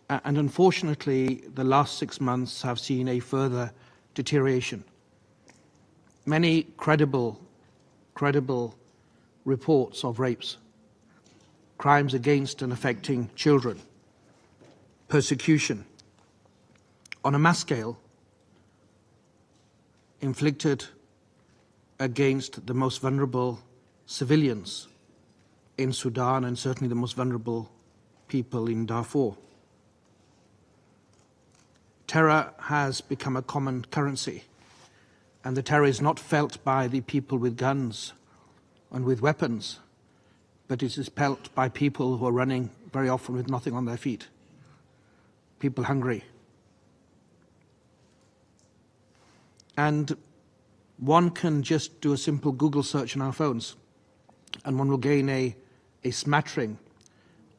And unfortunately, the last 6 months have seen a further deterioration. Many credible reports of rapes, crimes against and affecting children, persecution on a mass scale inflicted against the most vulnerable civilians in Sudan and certainly the most vulnerable people in Darfur. Terror has become a common currency, and the terror is not felt by the people with guns and with weapons, but it is felt by people who are running very often with nothing on their feet, people hungry. And one can just do a simple Google search on our phones, and one will gain a smattering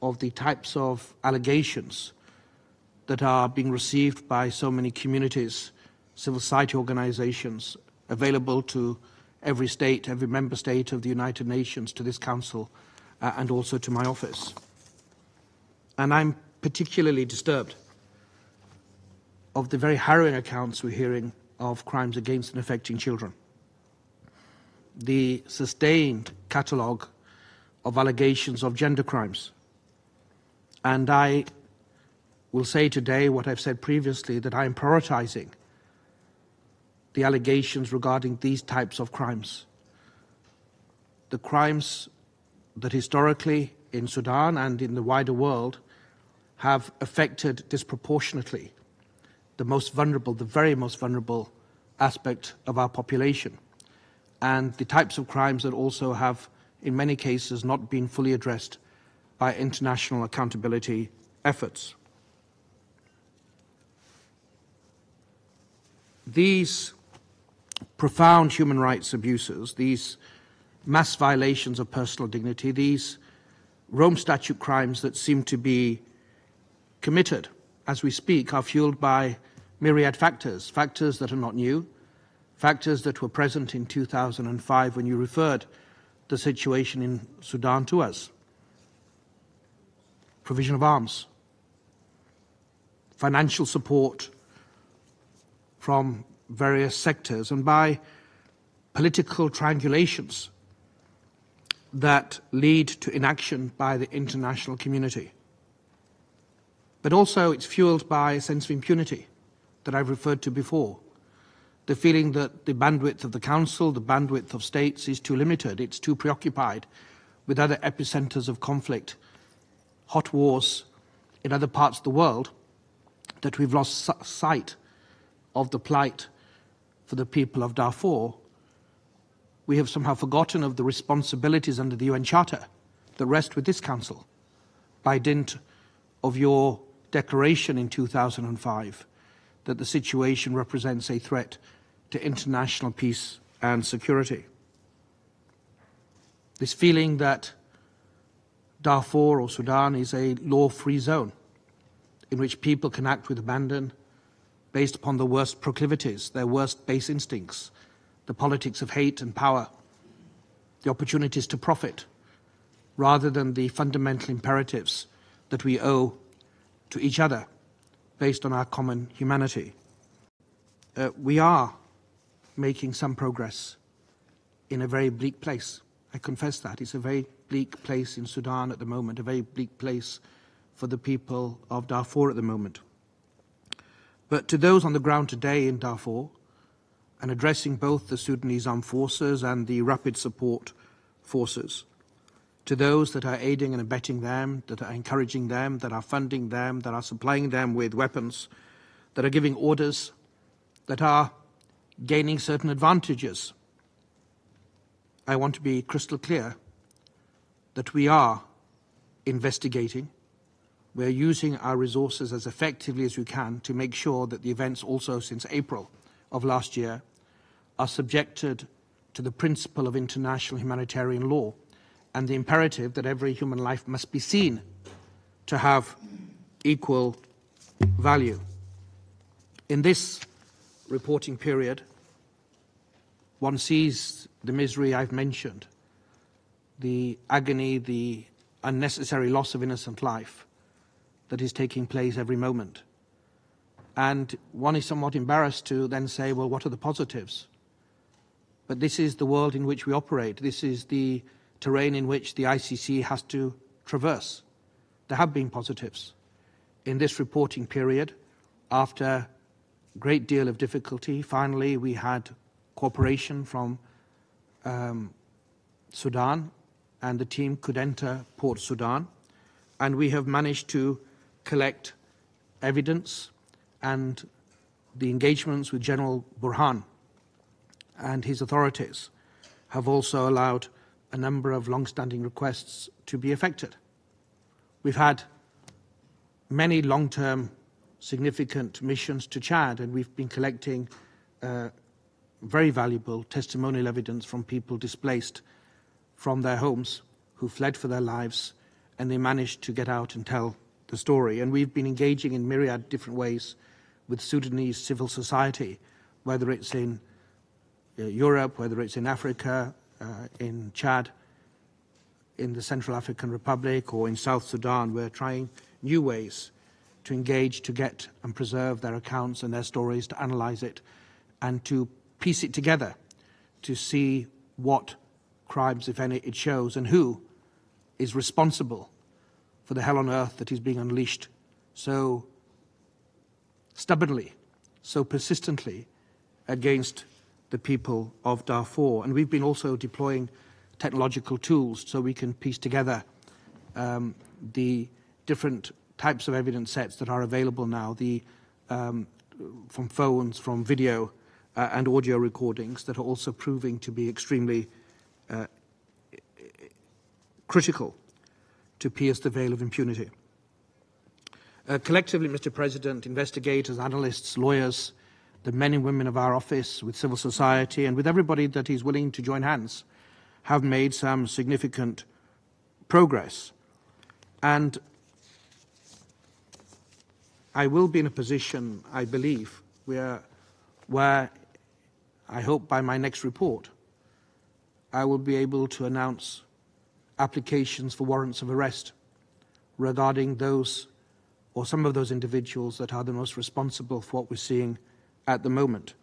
of the types of allegations that are being received by so many communities, civil society organizations, available to every state, every member state of the United Nations, to this Council, and also to my office. And I'm particularly disturbed of the very harrowing accounts we're hearing of crimes against and affecting children. The sustained catalogue of allegations of gender crimes. And I will say today what I've said previously, that I am prioritizing the allegations regarding these types of crimes. The crimes that historically in Sudan and in the wider world have affected disproportionately the most vulnerable, the very most vulnerable aspect of our population, and the types of crimes that also have, in many cases, not been fully addressed by international accountability efforts. These profound human rights abuses, these mass violations of personal dignity, these Rome Statute crimes that seem to be committed as we speak, are fueled by myriad factors, factors that are not new, factors that were present in 2005 when you referred the situation in Sudan to us. Provision of arms, financial support from various sectors, and by political triangulations that lead to inaction by the international community. But also it's fueled by a sense of impunity that I've referred to before. The feeling that the bandwidth of the Council, the bandwidth of states is too limited, it's too preoccupied with other epicenters of conflict, hot wars in other parts of the world, that we've lost sight of the plight for the people of Darfur. We have somehow forgotten of the responsibilities under the UN Charter that rest with this Council by dint of your declaration in 2005 that the situation represents a threat to international peace and security. This feeling that Darfur or Sudan is a law-free zone in which people can act with abandon based upon the worst proclivities, their worst base instincts, the politics of hate and power, the opportunities to profit, rather than the fundamental imperatives that we owe to each other based on our common humanity. We are making some progress in a very bleak place. I confess that. It's a very bleak place in Sudan at the moment, a very bleak place for the people of Darfur at the moment. But to those on the ground today in Darfur, and addressing both the Sudanese armed forces and the rapid support forces, to those that are aiding and abetting them, that are encouraging them, that are funding them, that are supplying them with weapons, that are giving orders, that are gaining certain advantages, I want to be crystal clear that we are investigating. We're using our resources as effectively as we can to make sure that the events also since April of last year are subjected to the principle of international humanitarian law and the imperative that every human life must be seen to have equal value. In this reporting period, one sees the misery I've mentioned, the agony, the unnecessary loss of innocent life, that is taking place every moment. And one is somewhat embarrassed to then say, well, what are the positives? But this is the world in which we operate. This is the terrain in which the ICC has to traverse. There have been positives. In this reporting period, after a great deal of difficulty, finally we had cooperation from Sudan, and the team could enter Port Sudan, and we have managed to collect evidence, and the engagements with General Burhan and his authorities have also allowed a number of long-standing requests to be effected. We've had many long-term significant missions to Chad, and we've been collecting very valuable testimonial evidence from people displaced from their homes who fled for their lives, and they managed to get out and tell the story. And we've been engaging in myriad different ways with Sudanese civil society, whether it's in Europe, whether it's in Africa, in Chad, in the Central African Republic, or in South Sudan. We're trying new ways to engage, to get and preserve their accounts and their stories, to analyze it, and to piece it together, to see what crimes, if any, it shows, and who is responsible for the hell on earth that is being unleashed so stubbornly, so persistently against the people of Darfur. And we've been also deploying technological tools so we can piece together the different types of evidence sets that are available now, from phones, from video and audio recordings that are also proving to be extremely critical to pierce the veil of impunity. Collectively, Mr. President, investigators, analysts, lawyers, the men and women of our office, with civil society, and with everybody that is willing to join hands, have made some significant progress. And I will be in a position, I believe, where I hope by my next report, I will be able to announce applications for warrants of arrest regarding those or some of those individuals that are the most responsible for what we're seeing at the moment.